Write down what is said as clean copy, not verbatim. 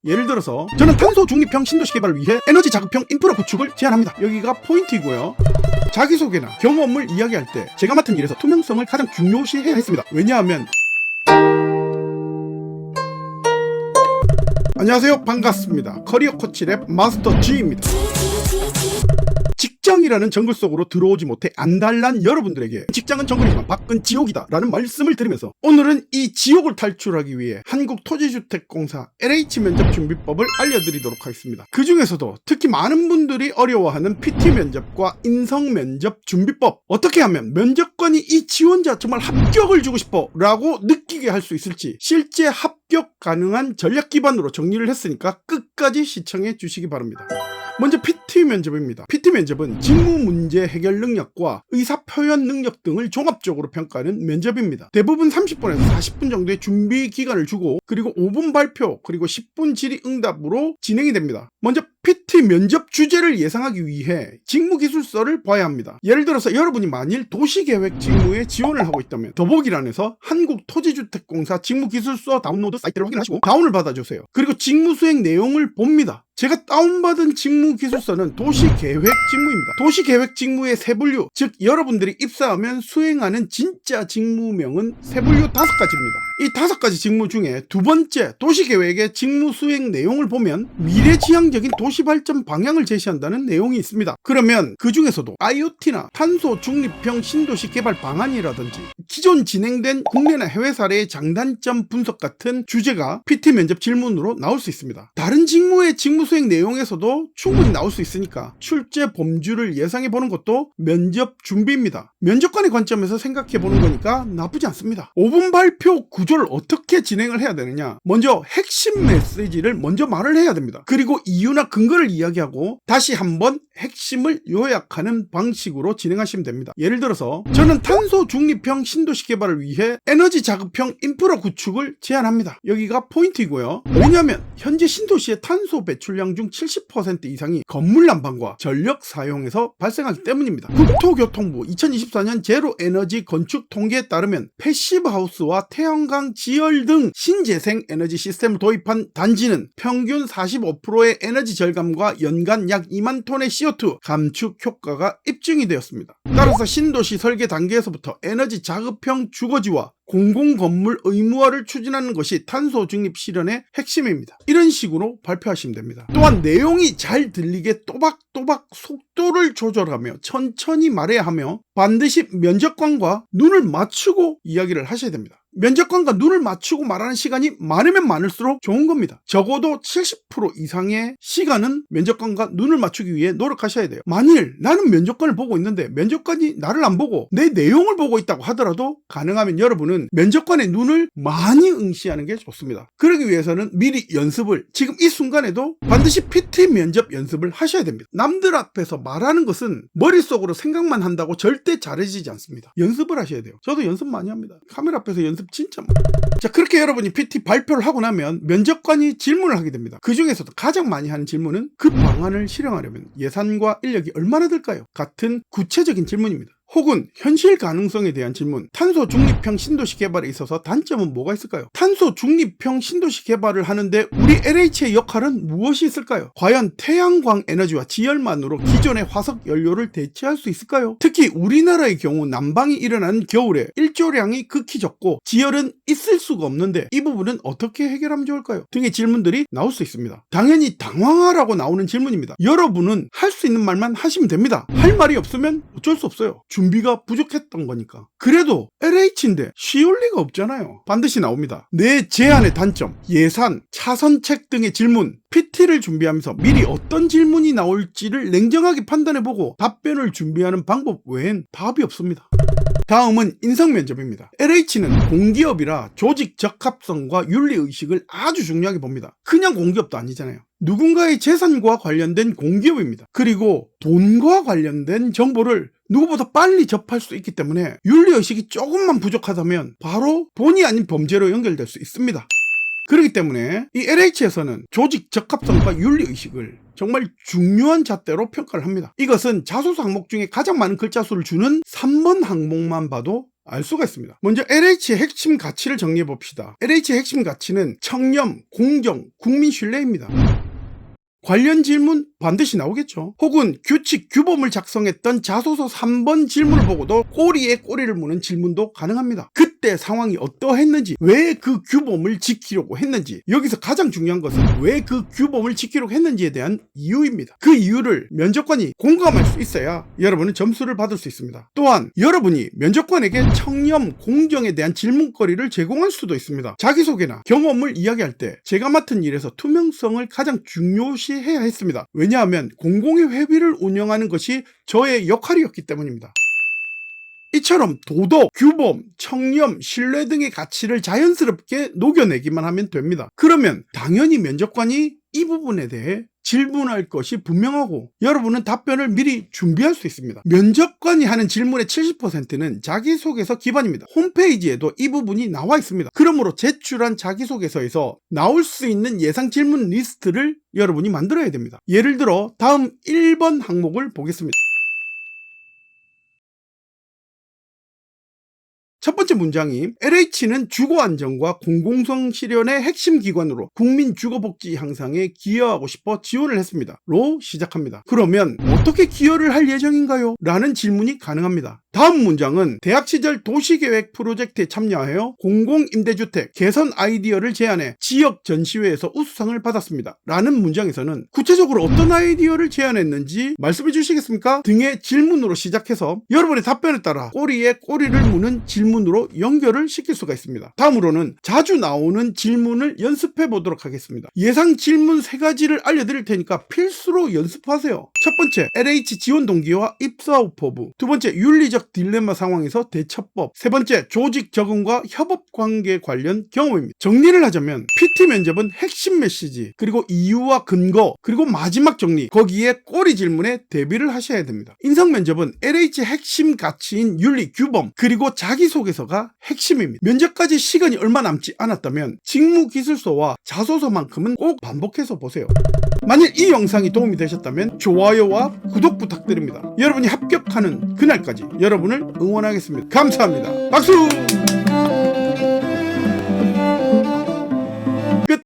예를 들어서 저는 탄소 중립형 신도시 개발을 위해 에너지 자급형 인프라 구축을 제안합니다. 여기가 포인트이고요. 자기소개나 경험을 이야기할 때 제가 맡은 일에서 투명성을 가장 중요시해야 했습니다. 왜냐하면 안녕하세요, 반갑습니다. 커리어 코치랩 마스터 G입니다. 직장이라는 정글 속으로 들어오지 못해 안달난 여러분들에게 직장은 정글이지만 밖은 지옥이다 라는 말씀을 드리면서 오늘은 이 지옥을 탈출하기 위해 한국토지주택공사 LH 면접 준비법을 알려드리도록 하겠습니다. 그 중에서도 특히 많은 분들이 어려워하는 PT 면접과 인성 면접 준비법, 어떻게 하면 면접관이 이 지원자 정말 합격을 주고 싶어 라고 느끼게 할 수 있을지 실제 합격 가능한 전략 기반으로 정리를 했으니까 끝까지 시청해 주시기 바랍니다. 먼저 PT 면접입니다. PT 면접은 직무 문제 해결 능력과 의사 표현 능력 등을 종합적으로 평가하는 면접입니다. 대부분 30분에서 40분 정도의 준비 기간을 주고 그리고 5분 발표 그리고 10분 질의 응답으로 진행이 됩니다. 먼저 PT 면접 주제를 예상하기 위해 직무기술서를 봐야 합니다. 예를 들어서 여러분이 만일 도시계획 직무에 지원을 하고 있다면 더보기란에서 한국토지주택공사 직무기술서 다운로드 사이트를 확인하시고 다운을 받아주세요. 그리고 직무수행 내용을 봅니다. 제가 다운받은 직무기술서는 도시계획 직무입니다. 도시계획 직무의 세분류, 즉 여러분들이 입사하면 수행하는 진짜 직무명은 세분류 5가지입니다. 이 5가지 직무 중에 두 번째 도시계획의 직무 수행 내용을 보면 미래지향적인 도시발전 방향을 제시한다는 내용이 있습니다. 그러면 그 중에서도 IoT나 탄소 중립형 신도시 개발 방안이라든지 기존 진행된 국내나 해외 사례의 장단점 분석 같은 주제가 PT 면접 질문으로 나올 수 있습니다. 다른 직무의 직무 수행 내용에서도 충분히 나올 수 있으니까 출제 범주를 예상해 보는 것도 면접 준비입니다. 면접관의 관점에서 생각해 보는 거니까 나쁘지 않습니다. 5분 발표 구조를 어떻게 진행을 해야 되느냐, 먼저 핵심 메시지를 먼저 말을 해야 됩니다. 그리고 이유나 근거를 이야기하고 다시 한번 핵심을 요약하는 방식으로 진행하시면 됩니다. 예를 들어서 저는 탄소 중립형 신도시 개발을 위해 에너지 자급형 인프라 구축을 제안합니다. 여기가 포인트이고요. 왜냐하면 현재 신도시의 탄소 배출량 중 70% 이상이 건물 난방과 전력 사용에서 발생하기 때문입니다. 국토교통부 2024년 제로 에너지 건축 통계에 따르면 패시브 하우스와 태양광 지열 등 신재생 에너지 시스템을 도입한 단지는 평균 45%의 에너지 절감과 연간 약 2만 톤의 CO2 감축 효과가 입증이 되었습니다. 따라서 신도시 설계 단계에서부터 에너지 자급형 주거지와 공공건물 의무화를 추진하는 것이 탄소 중립 실현의 핵심입니다. 이런 식으로 발표하시면 됩니다. 또한 내용이 잘 들리게 또박또박 속도를 조절하며 천천히 말해야 하며 반드시 면접관과 눈을 맞추고 이야기를 하셔야 됩니다. 면접관과 눈을 맞추고 말하는 시간이 많으면 많을수록 좋은 겁니다. 적어도 70% 이상의 시간은 면접관과 눈을 맞추기 위해 노력하셔야 돼요. 만일 나는 면접관을 보고 있는데 면접관이 나를 안 보고 내 내용을 보고 있다고 하더라도 가능하면 여러분은 면접관의 눈을 많이 응시하는 게 좋습니다. 그러기 위해서는 미리 연습을 지금 이 순간에도 반드시 PT 면접 연습을 하셔야 됩니다. 남들 앞에서 말하는 것은 머릿속으로 생각만 한다고 절대 잘해지지 않습니다. 연습을 하셔야 돼요. 저도 연습 많이 합니다. 카메라 앞에서 연습 진짜 많아요. 자, 그렇게 여러분이 PT 발표를 하고 나면 면접관이 질문을 하게 됩니다. 그 중에서도 가장 많이 하는 질문은 그 방안을 실행하려면 예산과 인력이 얼마나 들까요? 같은 구체적인 질문입니다. 혹은 현실 가능성에 대한 질문, 탄소 중립형 신도시 개발에 있어서 단점은 뭐가 있을까요? 탄소 중립형 신도시 개발을 하는데 우리 LH의 역할은 무엇이 있을까요? 과연 태양광 에너지와 지열만으로 기존의 화석 연료를 대체할 수 있을까요? 특히 우리나라의 경우 난방이 일어나는 겨울에 일조량이 극히 적고 지열은 있을 수가 없는데 이 부분은 어떻게 해결하면 좋을까요? 등의 질문들이 나올 수 있습니다. 당연히 당황하라고 나오는 질문입니다. 여러분은 할 수 있는 말만 하시면 됩니다. 할 말이 없으면 어쩔 수 없어요. 준비가 부족했던 거니까. 그래도 LH인데 쉬울 리가 없잖아요. 반드시 나옵니다. 내 제안의 단점, 예산, 차선책 등의 질문, PT를 준비하면서 미리 어떤 질문이 나올지를 냉정하게 판단해보고 답변을 준비하는 방법 외엔 답이 없습니다. 다음은 인성면접입니다. LH는 공기업이라 조직 적합성과 윤리의식을 아주 중요하게 봅니다. 그냥 공기업도 아니잖아요. 누군가의 재산과 관련된 공기업입니다. 그리고 돈과 관련된 정보를 누구보다 빨리 접할 수 있기 때문에 윤리의식이 조금만 부족하다면 바로 본의 아닌 범죄로 연결될 수 있습니다. 그렇기 때문에 이 LH에서는 조직 적합성과 윤리의식을 정말 중요한 잣대로 평가를 합니다. 이것은 자소서 항목 중에 가장 많은 글자 수를 주는 3번 항목만 봐도 알 수가 있습니다. 먼저 LH의 핵심 가치를 정리해 봅시다. LH의 핵심 가치는 청렴, 공정, 국민 신뢰입니다. 관련 질문 반드시 나오겠죠. 혹은 규칙, 규범을 작성했던 자소서 3번 질문을 보고도 꼬리에 꼬리를 무는 질문도 가능합니다. 그때 상황이 어떠했는지, 왜 그 규범을 지키려고 했는지, 여기서 가장 중요한 것은 왜 그 규범을 지키려고 했는지에 대한 이유입니다. 그 이유를 면접관이 공감할 수 있어야 여러분은 점수를 받을 수 있습니다. 또한 여러분이 면접관에게 청렴, 공정에 대한 질문거리를 제공할 수도 있습니다. 자기소개나 경험을 이야기할 때 제가 맡은 일에서 투명성을 가장 중요시해야 했습니다. 왜냐하면 공공의 회비를 운영하는 것이 저의 역할이었기 때문입니다. 이처럼 도덕, 규범, 청렴, 신뢰 등의 가치를 자연스럽게 녹여내기만 하면 됩니다. 그러면 당연히 면접관이 이 부분에 대해 질문할 것이 분명하고 여러분은 답변을 미리 준비할 수 있습니다. 면접관이 하는 질문의 70%는 자기소개서 기반입니다. 홈페이지에도 이 부분이 나와 있습니다. 그러므로 제출한 자기소개서에서 나올 수 있는 예상 질문 리스트를 여러분이 만들어야 됩니다. 예를 들어 다음 1번 항목을 보겠습니다. 첫 번째 문장이 LH는 주거안정과 공공성 실현의 핵심 기관으로 국민 주거복지 향상에 기여하고 싶어 지원을 했습니다. 로 시작합니다. 그러면 어떻게 기여를 할 예정인가요? 라는 질문이 가능합니다. 다음 문장은 대학 시절 도시계획 프로젝트에 참여하여 공공임대주택 개선 아이디어를 제안해 지역 전시회에서 우수상을 받았습니다. 라는 문장에서는 구체적으로 어떤 아이디어를 제안했는지 말씀해 주시겠습니까? 등의 질문으로 시작해서 여러분의 답변에 따라 꼬리에 꼬리를 무는 질문으로 연결을 시킬 수가 있습니다. 다음으로는 자주 나오는 질문을 연습해 보도록 하겠습니다. 예상 질문 3가지를 알려드릴 테니까 필수로 연습하세요. 첫 번째, LH 지원 동기와 입사 후포부. 두 번째, 윤리적 딜레마 상황에서 대처법. 세 번째, 조직 적응과 협업 관계 관련 경험입니다. 정리를 하자면 PT 면접은 핵심 메시지, 그리고 이유와 근거, 그리고 마지막 정리, 거기에 꼬리 질문에 대비를 하셔야 됩니다. 인성 면접은 LH 핵심 가치인 윤리, 규범, 그리고 자기소개서가 핵심입니다. 면접까지 시간이 얼마 남지 않았다면 직무기술서와 자소서만큼은 꼭 반복해서 보세요. 만일 이 영상이 도움이 되셨다면 좋아요와 구독 부탁드립니다. 여러분이 합격하는 그날까지 여러분을 응원하겠습니다. 감사합니다. 박수!